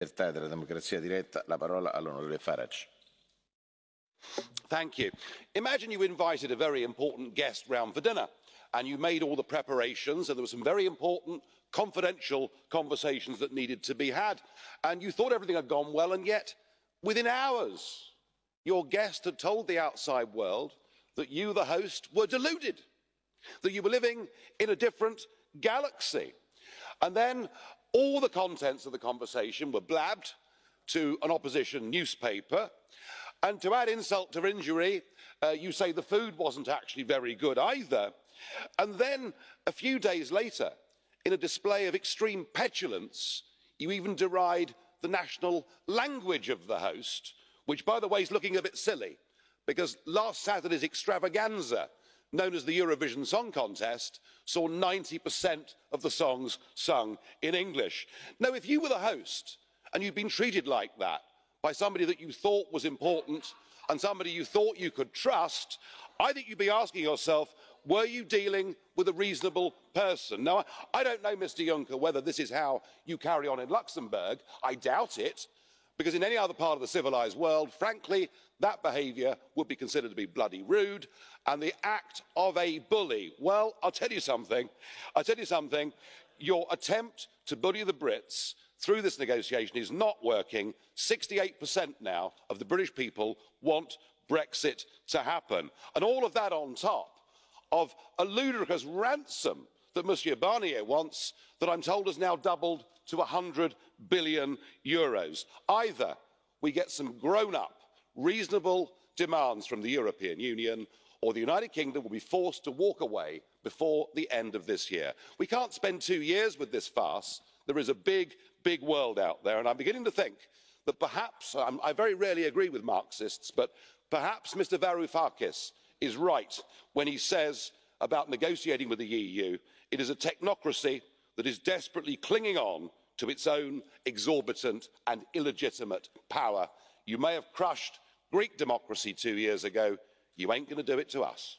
Libertà della democrazia diretta, la parola all'onorevole Farage. Thank you. Imagine you invited a very important guest round for dinner and you made all the preparations and there were some very important confidential conversations that needed to be had and you thought everything had gone well, and yet within hours your guest had told the outside world that you, the host, were deluded, that you were living in a different galaxy. And then all the contents of the conversation were blabbed to an opposition newspaper. And to add insult to injury, you say the food wasn't actually very good either. And then a few days later, in a display of extreme petulance, you even deride the national language of the host, which, by the way, is looking a bit silly, because last Saturday's extravaganza, known as the Eurovision Song Contest, saw 90% of the songs sung in English. Now, if you were the host and you'd been treated like that by somebody that you thought was important and somebody you thought you could trust, I think you'd be asking yourself, were you dealing with a reasonable person? Now, I don't know, Mr. Juncker, whether this is how you carry on in Luxembourg. I doubt it, because in any other part of the civilised world, frankly, that behaviour would be considered to be bloody rude and the act of a bully. Well, I'll tell you something. Your attempt to bully the Brits through this negotiation is not working. 68% now of the British people want Brexit to happen. And all of that on top of a ludicrous ransom that Monsieur Barnier wants, that I'm told has now doubled to €100 billion. Either we get some grown-up, reasonable demands from the European Union, or the United Kingdom will be forced to walk away before the end of this year. We can't spend 2 years with this farce. There is a big, big world out there, and I'm beginning to think that perhaps, I very rarely agree with Marxists, but perhaps Mr Varoufakis is right when he says about negotiating with the EU, it is a technocracy that is desperately clinging on to its own exorbitant and illegitimate power. You may have crushed Greek democracy 2 years ago. You ain't going to do it to us.